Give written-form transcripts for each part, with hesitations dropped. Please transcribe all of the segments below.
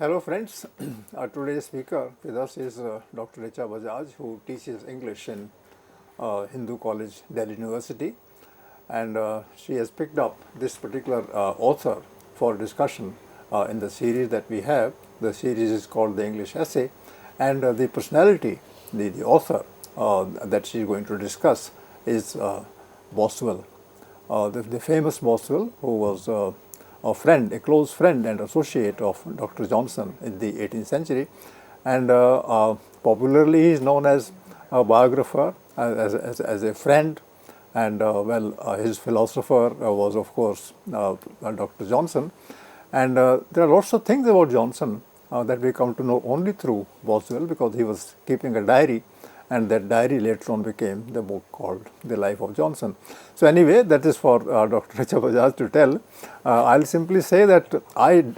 Hello friends, today's speaker with us is Dr. Richa Bajaj, who teaches English in Hindu College, Delhi University, and she has picked up this particular author for discussion in the series that we have. The series is called The English Essay, and the personality, the author that she is going to discuss is Boswell, the famous Boswell, who was a friend, a close friend and associate of Dr. Johnson in the 18th century, and popularly he is known as a biographer, as a friend, and his philosopher was of course Dr. Johnson, and there are lots of things about Johnson that we come to know only through Boswell, because he was keeping a diary, and that diary later on became the book called The Life of Johnson. So anyway, that is for Dr. Richa Bajaj to tell. I'll simply say that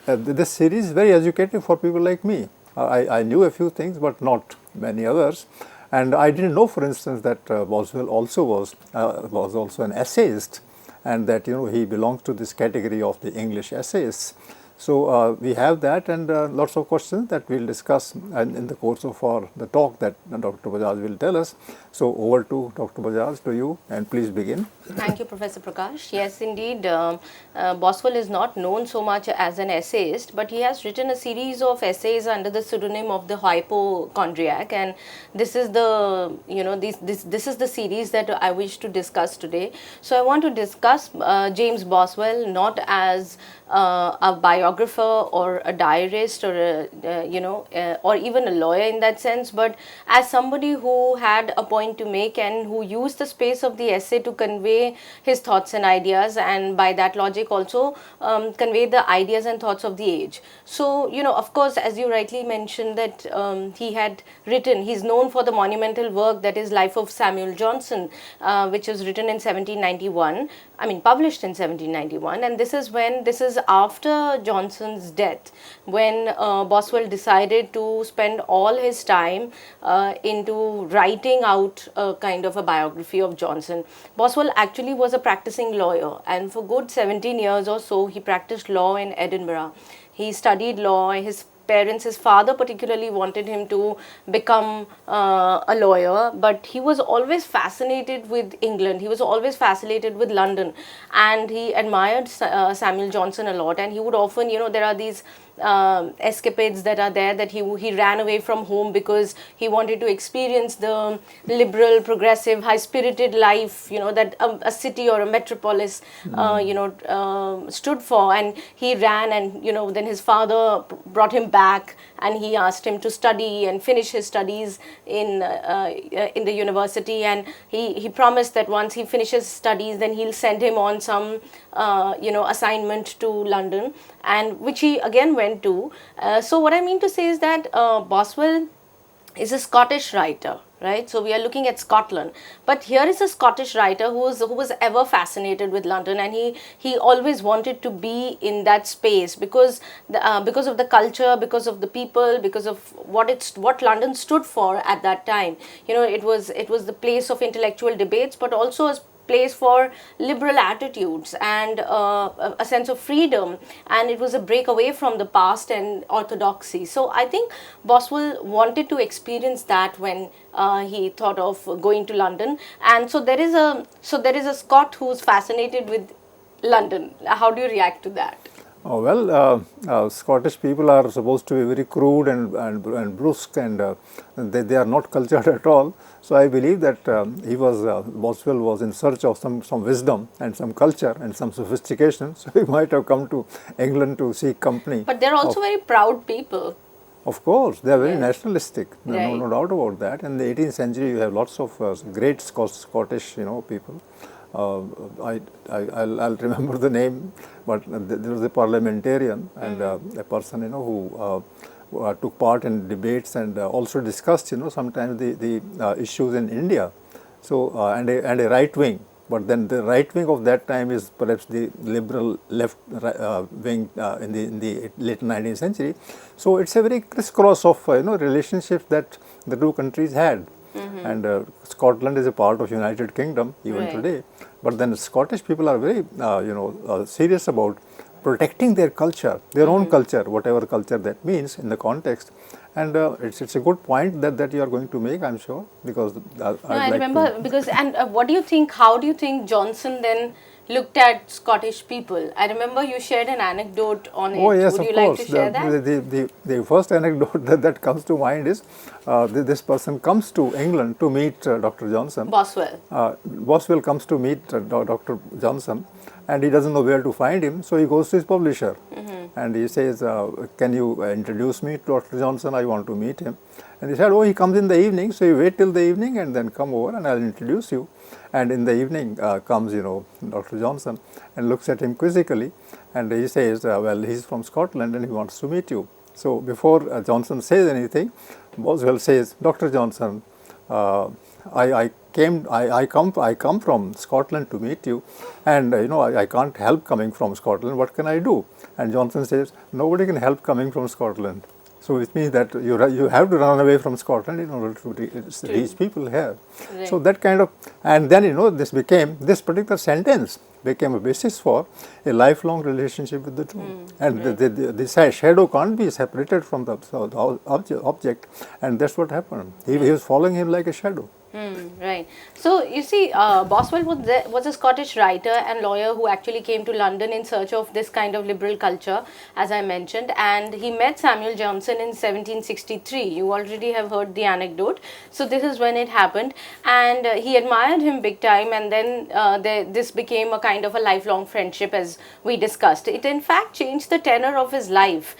this series is very educative for people like me. I knew a few things, but not many others. And I didn't know, for instance, that Boswell also was also an essayist, and that he belongs to this category of the English essayists. So we have that, and lots of questions that we'll discuss in the course of the talk that Dr. Bajaj will tell us. So over to Dr. Bajaj, to you, and please begin. Thank you, Professor Prakash. Yes, indeed, Boswell is not known so much as an essayist, but he has written a series of essays under the pseudonym of the hypochondriac, and this is the this is the series that I wish to discuss today. So I want to discuss James Boswell not as a biographer or a diarist or or even a lawyer in that sense, but as somebody who had a point to make and who used the space of the essay to convey his thoughts and ideas, and by that logic also convey the ideas and thoughts of the age. So of course, as you rightly mentioned, that he's known for the monumental work that is Life of Samuel Johnson, which was written in 1791, published in 1791, and this is after Johnson's death, when Boswell decided to spend all his time into writing out a kind of a biography of Johnson. Boswell actually was a practicing lawyer, and for good 17 years or so he practiced law in Edinburgh. He studied law. His father particularly wanted him to become a lawyer, but he was always fascinated with England. He was always fascinated with London, and he admired Samuel Johnson a lot. And he would often, there are these escapades that are there, that he ran away from home because he wanted to experience the liberal, progressive, high-spirited life, that a city or a metropolis, stood for. And he ran, and then his father brought him back, and he asked him to study and finish his studies in the university. And he promised that once he finishes studies, then he'll send him on some assignment to London, and which he again went to. So what I mean to say is that Boswell is a Scottish writer, right? So we are looking at Scotland, but here is a Scottish writer who was ever fascinated with London, and he always wanted to be in that space because of the culture, because of the people, because of what London stood for at that time. It was the place of intellectual debates, but also a place for liberal attitudes and a sense of freedom, and it was a break away from the past and orthodoxy. So I think Boswell wanted to experience that when he thought of going to London. And so there is a Scot who's fascinated with London. How do you react to that? Oh, well, Scottish people are supposed to be very crude and brusque, and they are not cultured at all. So I believe that Boswell was in search of some wisdom and some culture and some sophistication. So he might have come to England to seek company. But they're also very proud people. Of course, they are very nationalistic. Right. No doubt about that. In the 18th century, you have lots of great Scottish, people. I'll remember the name, but there was a parliamentarian and a person who took part in debates and also discussed sometimes the issues in India. So and a right wing, but then the right wing of that time is perhaps the liberal left wing in the late 19th century. So it's a very crisscross of relationships that the two countries had. And Scotland is a part of United Kingdom even today. But then Scottish people are very serious about protecting their culture, their own culture, whatever culture that means in the context. And it's a good point that you are going to make, I'm sure, because No, I remember because, and what do you think, how do you think Johnson then looked at Scottish people? I remember you shared an anecdote on Oh it. yes, Would of you like course. to share that? The first anecdote that comes to mind is this person comes to England to meet Dr. Johnson. Boswell. Boswell comes to meet Dr. Johnson, and he doesn't know where to find him, so he goes to his publisher, and he says, "Can you introduce me to Dr. Johnson? I want to meet him." And he said, "Oh, he comes in the evening, so you wait till the evening and then come over, and I'll introduce you." And in the evening comes, Dr. Johnson and looks at him quizzically, and he says, "Well, he's from Scotland and he wants to meet you." So before Johnson says anything, Boswell says, "Dr. Johnson, I come from Scotland to meet you, and I can't help coming from Scotland. What can I do?" And Johnson says, "Nobody can help coming from Scotland." So it means that you have to run away from Scotland in order to reach people here. Right. So that kind of, and then this particular sentence became a basis for a lifelong relationship with the two. And the shadow can't be separated from the object, and that's what happened. He was following him like a shadow. Right. So you see, Boswell was a Scottish writer and lawyer who actually came to London in search of this kind of liberal culture, as I mentioned, and he met Samuel Johnson in 1763. You already have heard the anecdote. So this is when it happened, and he admired him big time, and then this became a kind of a lifelong friendship, as we discussed. It in fact changed the tenor of his life,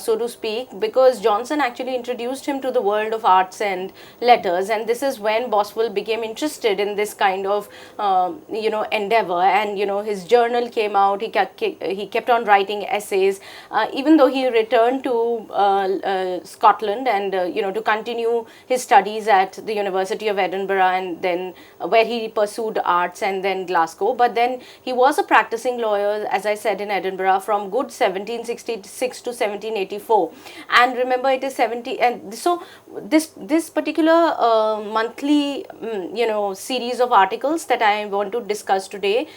so to speak, because Johnson actually introduced him to the world of arts and letters, and this is when Boswell became interested in this kind of endeavor, and his journal came out. He kept on writing essays, even though he returned to Scotland and to continue his studies at the University of Edinburgh, and then where he pursued arts, and then Glasgow. But then he was a practicing lawyer, as I said, in Edinburgh from good 1766 to 1784. And remember, it is 70, and so this particular monthly series of articles that I want to discuss today,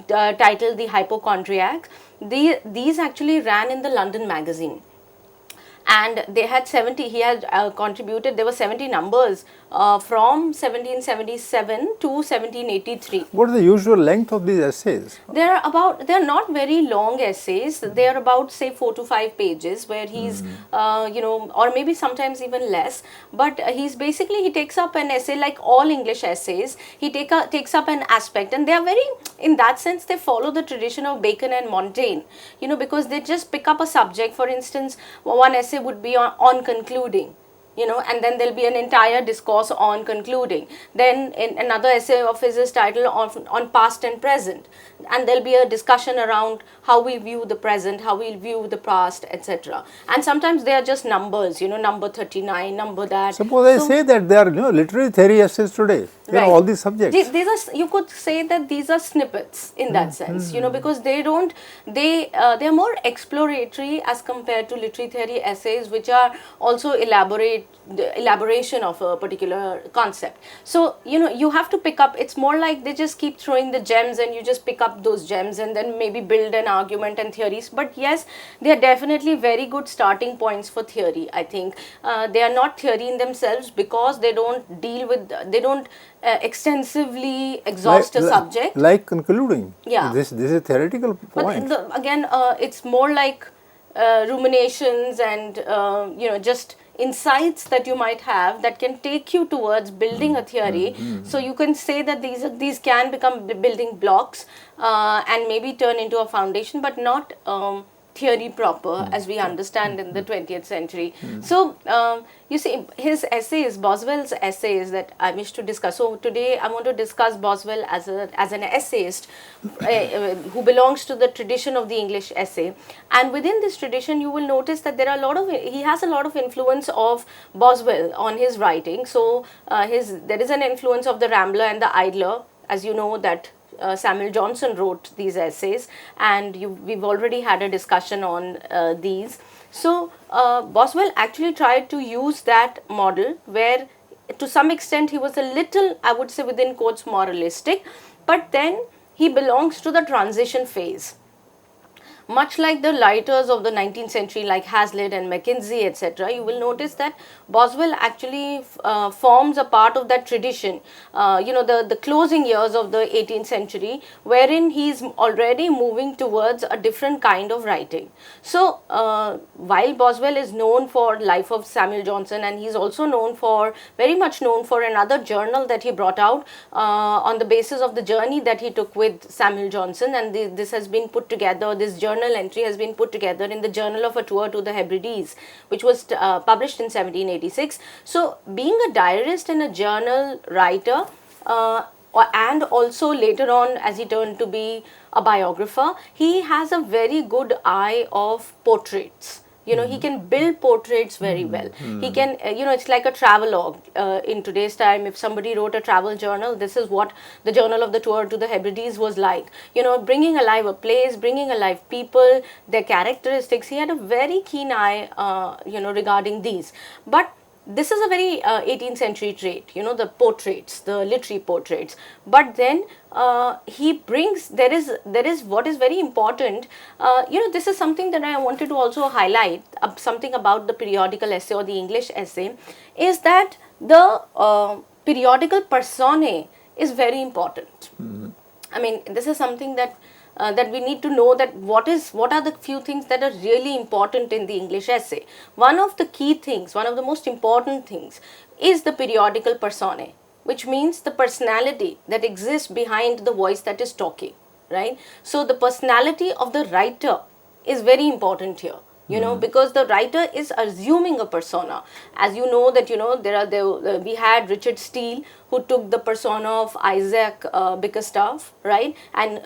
titled The Hypochondriac, these actually ran in the London Magazine. And they had 70, he had contributed, there were 70 numbers from 1777 to 1783. What is the usual length of these essays? They're not very long essays. They're about, say, 4 to 5 pages, where he's, or maybe sometimes even less. But he takes up an essay like all English essays. He takes up an aspect, and they are very, in that sense, they follow the tradition of Bacon and Montaigne, because they just pick up a subject. For instance, one essay would be on concluding. And then there'll be an entire discourse on concluding. Then in another essay of his is titled on past and present, and there'll be a discussion around how we view the present, how we view the past, etc. And sometimes they are just numbers, number 39, number that. Suppose I say that there are literary theory essays today, right. All these subjects. These are, you could say that these are snippets in that sense, because they are more exploratory as compared to literary theory essays, which are also elaboration of a particular concept. So you have to pick up. It's more like they just keep throwing the gems, and you just pick up those gems and then maybe build an argument and theories. But yes, they are definitely very good starting points for theory. I think they are not theory in themselves, because they don't extensively exhaust a subject, like concluding. Yeah, this is a theoretical point. But again, it's more like ruminations and just insights that you might have that can take you towards building a theory. So you can say that these can become building blocks and maybe turn into a foundation, but not theory proper as we understand in the 20th century. So you see, his essays, Boswell's essays, that I wish to discuss. So today I want to discuss Boswell as an essayist who belongs to the tradition of the English essay. And within this tradition, you will notice that he has a lot of influence of Boswell on his writing. So there is an influence of the Rambler and the Idler, as you know that Samuel Johnson wrote these essays, and we've already had a discussion on these. So Boswell actually tried to use that model, where to some extent he was a little, I would say, within quotes, moralistic, but then he belongs to the transition phase. much like the writers of the 19th century like Hazlitt and Mackenzie, etc., you will notice that Boswell actually forms a part of that tradition, the closing years of the 18th century, wherein he is already moving towards a different kind of writing. So while Boswell is known for Life of Samuel Johnson, and he's also known for, very much known for another journal that he brought out on the basis of the journey that he took with Samuel Johnson, and this has been put together, this journal entry has been put together in the Journal of a Tour to the Hebrides, which was published in 1786. So being a diarist and a journal writer, and also later on as he turned to be a biographer, he has a very good eye of portraits. He can build portraits very well. He can, it's like a travelogue. In today's time, if somebody wrote a travel journal, this is what the Journal of the Tour to the Hebrides was like. Bringing alive a place, bringing alive people, their characteristics. He had a very keen eye, regarding these. But this is a very 18th century trait, the portraits, the literary portraits. But then he brings, there is what is very important, this is something that I wanted to also highlight, something about the periodical essay or the English essay, is that the periodical personae is very important. I mean, this is something that we need to know, that what are the few things that are really important in the English essay. One of the key things, one of the most important things is the periodical personae, which means the personality that exists behind the voice that is talking, right? So the personality of the writer is very important here. Because the writer is assuming a persona. As you know that, we had Richard Steele, who took the persona of Isaac Bickerstaff, right? And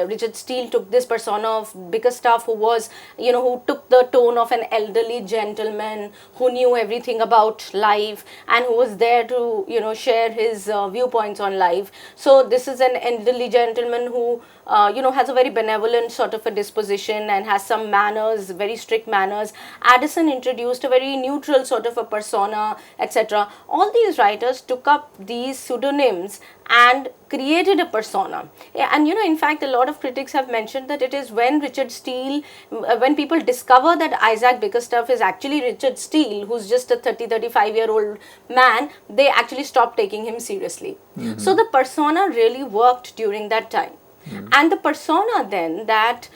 Richard Steele took this persona of Bickerstaff, who was, who took the tone of an elderly gentleman who knew everything about life and who was there to, share his viewpoints on life. So this is an elderly gentleman who, has a very benevolent sort of a disposition and has some manners, very strict manners. Addison introduced a very neutral sort of a persona, etc. All these writers took up these pseudonyms and created a persona. And in fact, a lot of critics have mentioned that it is when Richard Steele, when people discover that Isaac Bickerstaff is actually Richard Steele, who's just a 35-year-old man, they actually stopped taking him seriously. So the persona really worked during that time. And the persona then that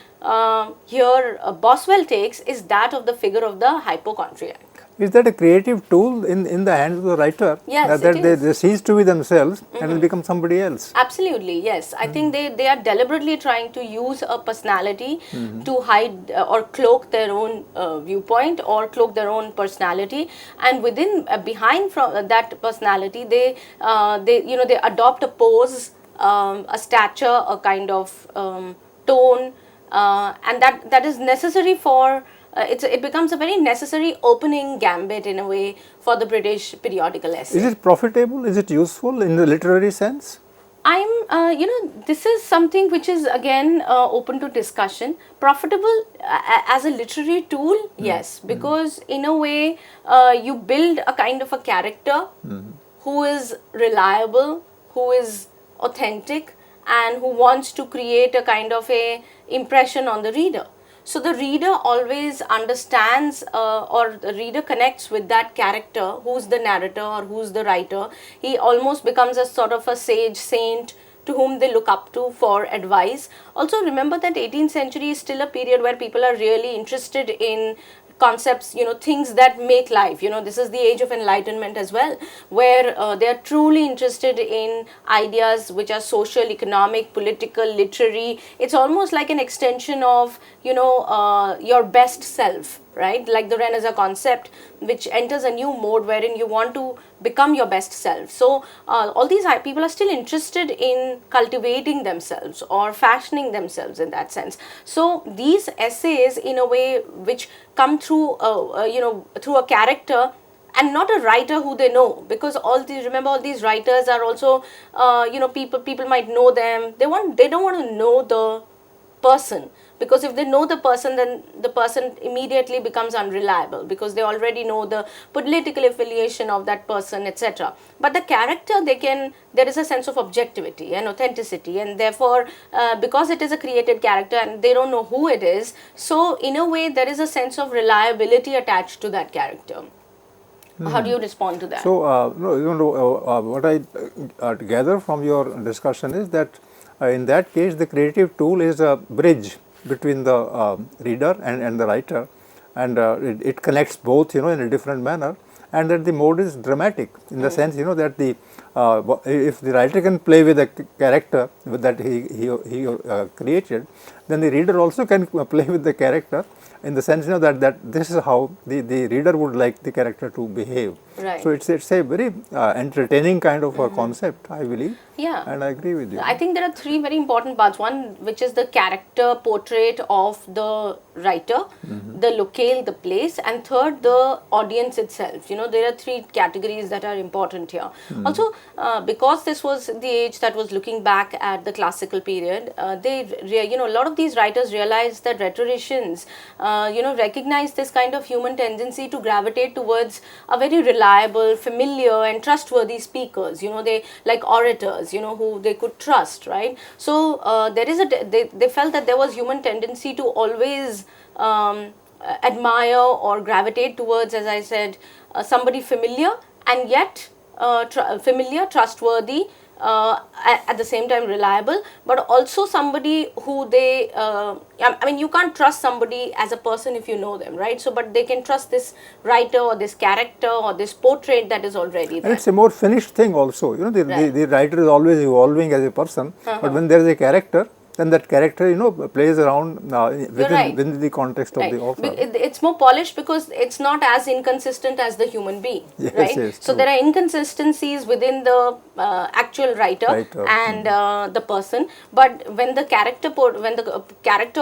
here Boswell takes is that of the figure of the hypochondriac. Is that a creative tool in the hands of the writer? Yes, that they cease to be themselves and will become somebody else? Absolutely, yes. I think they are deliberately trying to use a personality to hide or cloak their own viewpoint or cloak their own personality, and within behind from that personality they adopt a pose, a stature, a kind of tone, and that is necessary for it becomes a very necessary opening gambit in a way for the British periodical essay. Is it profitable? Is it useful in the literary sense? This is something which is again open to discussion. Profitable as a literary tool, yes, because in a way you build a kind of a character who is reliable, who is authentic, and who wants to create a kind of a impression on the reader. So the reader always understands or the reader connects with that character, who's the narrator or who's the writer. He almost becomes a sort of a sage saint to whom they look up to for advice. Also remember that 18th century is still a period where people are really interested in concepts, things that make life. This is the age of enlightenment as well, where they are truly interested in ideas which are social, economic, political, literary. It's almost like an extension of, your best self, right? Like the Renaissance concept, which enters a new mode wherein you want to become your best self. So all these people are still interested in cultivating themselves or fashioning themselves in that sense. So these essays, in a way, which come through, through a character and not a writer who they know, because all these writers are also, people might know them. They don't want to know person, because if they know the person, then the person immediately becomes unreliable because they already know the political affiliation of that person, etc. But the character, there is a sense of objectivity and authenticity, and therefore because it is a created character and they don't know who it is, so in a way there is a sense of reliability attached to that character. How do you respond to that? So, what I gather from your discussion is that in that case, the creative tool is a bridge between the reader and the writer, and it connects both, in a different manner, and that the mode is dramatic in the sense, that the if the writer can play with the character that he created, then the reader also can play with the character, in the sense, that this is how the reader would like the character to behave. Right. So, it's a very entertaining kind of a concept, I believe. Yeah. And I agree with you. I think there are three very important parts. One, which is the character portrait of the writer, the locale, the place, and third, the audience itself. There are three categories that are important here. Also, because this was the age that was looking back at the classical period, a lot of these writers realized that rhetoricians, recognize this kind of human tendency to gravitate towards a very reliable, familiar, and trustworthy speakers. They like orators, who they could trust, right? So they felt that there was human tendency to always admire or gravitate towards, as I said, somebody familiar and yet familiar, trustworthy, at the same time reliable, but also somebody who they, you can't trust somebody as a person if you know them, right? So, but they can trust this writer or this character or this portrait that is already there. And it's a more finished thing also, the writer is always evolving as a person, but when there is a character, then that character, plays around within the context of the author. It's more polished because it's not as inconsistent as the human being, right? Yes, so there are inconsistencies within the actual writer and the person, but when the character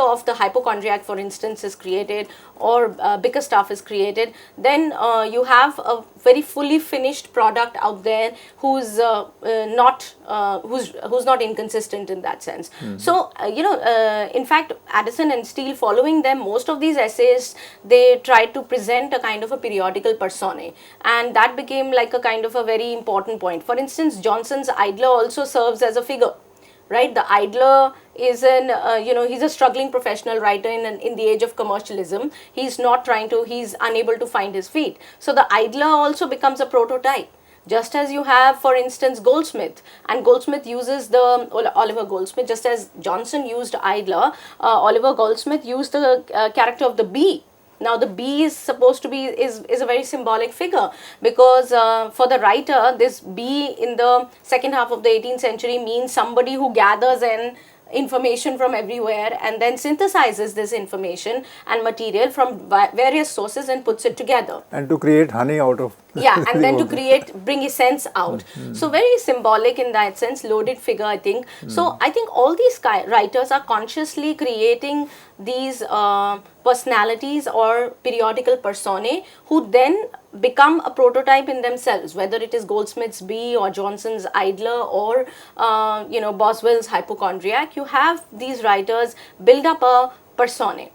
of the hypochondriac, for instance, is created, or Bickerstaff is created, then you have a very fully finished product out there who's not inconsistent in that sense. So in fact, Addison and Steele, following them, most of these essays, they tried to present a kind of a periodical personae, and that became like a kind of a very important point. For instance, Johnson's idler also serves as a figure, right? The idler is he's a struggling professional writer in the age of commercialism. He's unable to find his feet. So the idler also becomes a prototype. Just as you have, for instance, Goldsmith, and Goldsmith uses Oliver Goldsmith, just as Johnson used idler, Oliver Goldsmith used the character of the bee. Now the bee is supposed to be is a very symbolic figure, because for the writer, this bee in the second half of the 18th century means somebody who gathers information from everywhere and then synthesizes this information and material from various sources and puts it together. And to create honey out of and then to bring essence out. So very symbolic in that sense, loaded figure, I think. So I think all these writers are consciously creating these personalities or periodical personae who then become a prototype in themselves, whether it is Goldsmith's bee or Johnson's idler or Boswell's hypochondriac. You have these writers build up a personae.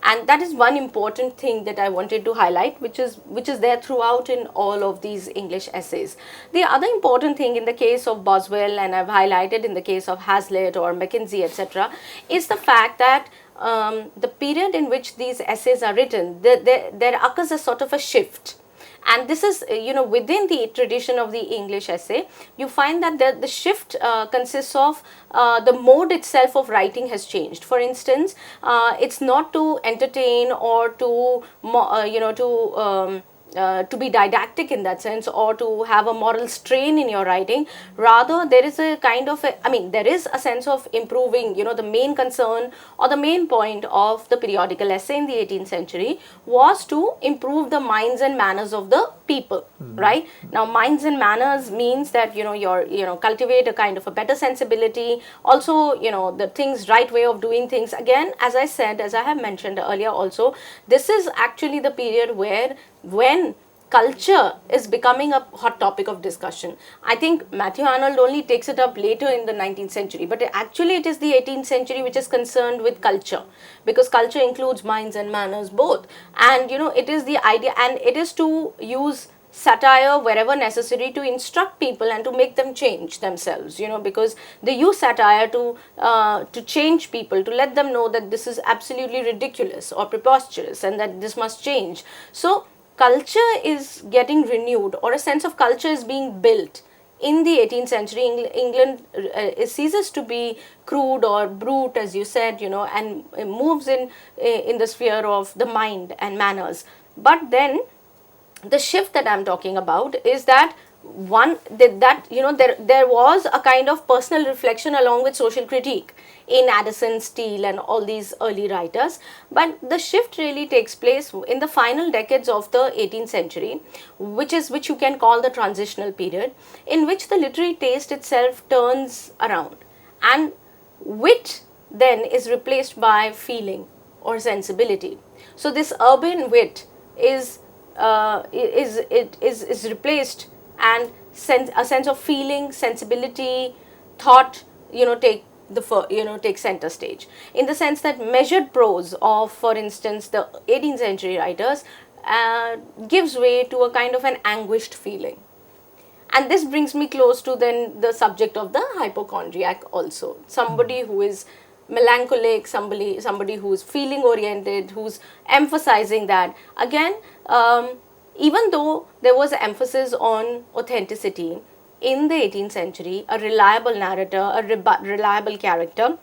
And that is one important thing that I wanted to highlight, which is there throughout in all of these English essays. The other important thing in the case of Boswell, and I've highlighted in the case of Hazlitt or Mackenzie, etc., is the fact that the period in which these essays are written, there occurs a sort of a shift. And this is, within the tradition of the English essay, you find that the shift consists of the mode itself of writing has changed. For instance, it's not to entertain or to be didactic in that sense, or to have a moral strain in your writing. Rather, there is a kind of there is a sense of improving. The main concern or the main point of the periodical essay in the 18th century was to improve the minds and manners of the people, right? Now, minds and manners means that, cultivate a kind of a better sensibility. Also, the right way of doing things. Again, as I have mentioned earlier also, this is actually the period when culture is becoming a hot topic of discussion. I think Matthew Arnold only takes it up later in the 19th century, but actually it is the 18th century which is concerned with culture, because culture includes minds and manners both. And it is the idea, and it is to use satire wherever necessary to instruct people and to make them change themselves, because they use satire to change people, to let them know that this is absolutely ridiculous or preposterous and that this must change. So culture is getting renewed, or a sense of culture is being built in the 18th century. England ceases to be crude or brute, as you said, and moves in the sphere of the mind and manners. But then the shift that I'm talking about is that there was a kind of personal reflection along with social critique in Addison, Steele, and all these early writers. But the shift really takes place in the final decades of the 18th century, which you can call the transitional period, in which the literary taste itself turns around, and wit then is replaced by feeling or sensibility. So this urban wit is replaced, and a sense of feeling, sensibility, thought, take center stage, in the sense that measured prose of, for instance, the 18th century writers gives way to a kind of an anguished feeling. And this brings me close to then the subject of the hypochondriac also, somebody who is melancholic, somebody who's feeling oriented, who's emphasizing that. Again, even though there was emphasis on authenticity in the 18th century, a reliable narrator, a reliable character,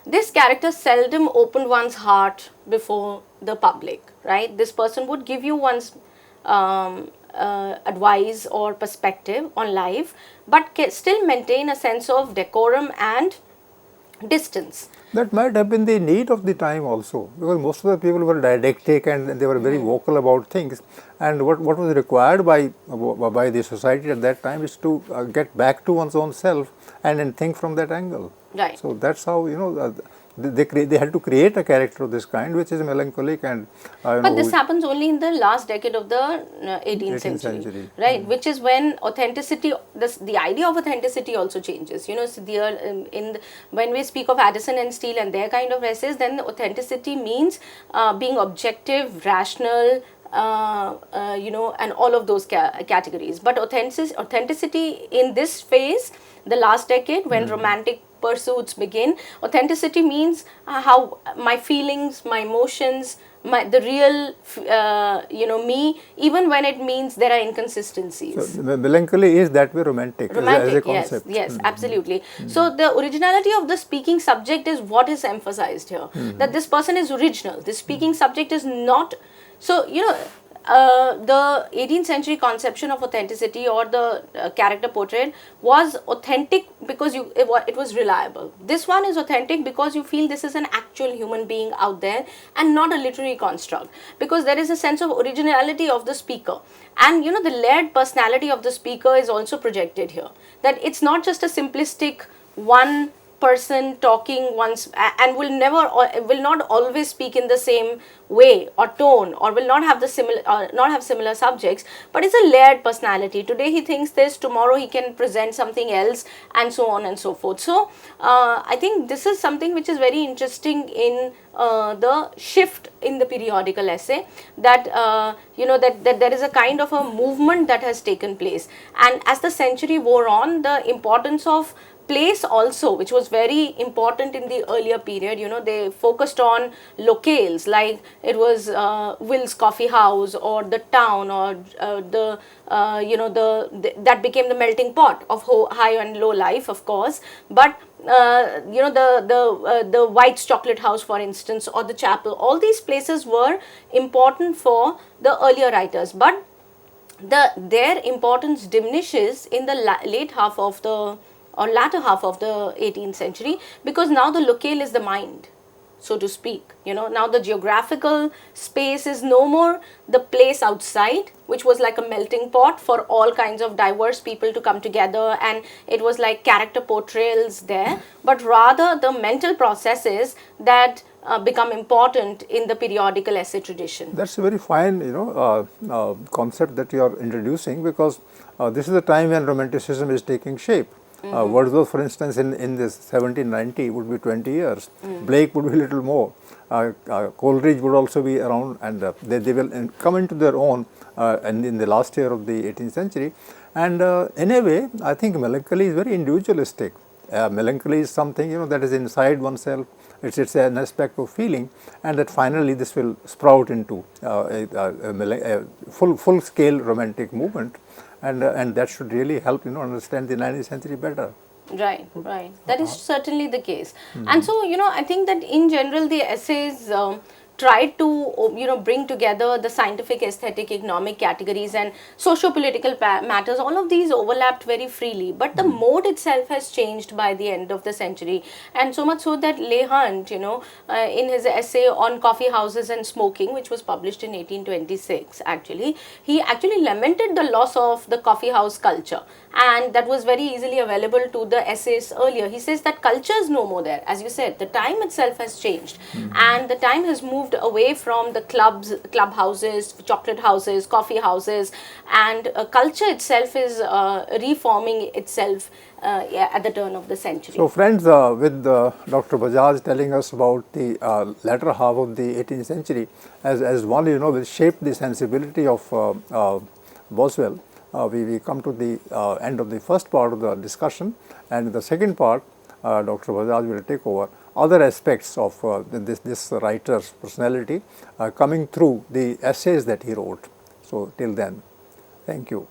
this character seldom opened one's heart before the public, right? This person would give you one's advice or perspective on life, but still maintain a sense of decorum and distance. That might have been the need of the time also, because most of the people were didactic and they were very vocal about things, and what was required by the society at that time is to get back to one's own self and then think from that angle. Right. So that's how they had to create a character of this kind, which is melancholic and but this happens only in the last decade of the 18th century, right? Which is when authenticity, the idea of authenticity also changes. So when we speak of Addison and Steele and their kind of essays, then authenticity means being objective, rational, and all of those categories. But authenticity in this phase, the last decade, when romantic pursuits begin, authenticity means how my feelings, my emotions, the real me, even when it means there are inconsistencies. So melancholy is that way romantic as a concept. Yes, absolutely. So the originality of the speaking subject is what is emphasized here, that this person is original. The speaking subject is not. So the 18th century conception of authenticity, or the character portrait, was authentic because it was reliable. This one is authentic because you feel this is an actual human being out there and not a literary construct, because there is a sense of originality of the speaker. And the layered personality of the speaker is also projected here, that it's not just a simplistic one person talking once, and will not always speak in the same way or tone, or will not have similar subjects, but it's a layered personality. Today he thinks this, tomorrow he can present something else, and so on and so forth. So I think this is something which is very interesting in the shift in the periodical essay, that that there is a kind of a movement that has taken place. And as the century wore on, the importance of place also, which was very important in the earlier period, they focused on locales, like it was Will's Coffee House, or the town, or that became the melting pot of high and low life, of course. But the White's Chocolate House, for instance, or the chapel, all these places were important for the earlier writers, but their importance diminishes in the latter half of the 18th century, because now the locale is the mind, so to speak. Now the geographical space is no more the place outside, which was like a melting pot for all kinds of diverse people to come together, and it was like character portrayals there, but rather the mental processes that become important in the periodical essay tradition. That's a very fine, concept that you are introducing, because this is the time when Romanticism is taking shape. Wordsworth, for instance, in this 1790 would be 20 years. Blake would be a little more. Coleridge would also be around, and they will come into their own and in the last year of the 18th century. And in a way, I think melancholy is very individualistic. Melancholy is something that is inside oneself. It's an aspect of feeling, and that finally this will sprout into a full scale romantic movement, and that should really help understand the 19th century better. Right, right. That is certainly the case. And so, I think that in general the essays tried to, bring together the scientific, aesthetic, economic categories and socio-political matters. All of these overlapped very freely, but the mode itself has changed by the end of the century. And so much so that Leigh Hunt, in his essay on coffee houses and smoking, which was published in 1826, he actually lamented the loss of the coffee house culture. And that was very easily available to the essayists earlier. He says that culture is no more there. As you said, the time itself has changed, and the time has moved away from the clubhouses, chocolate houses, coffee houses, and culture itself is reforming itself at the turn of the century. So friends, with Dr. Bajaj telling us about the latter half of the 18th century as one which shaped the sensibility of Boswell, we come to the end of the first part of the discussion, and in the second part Dr. Bajaj will take over other aspects of this writer's personality coming through the essays that he wrote. So till then, thank you.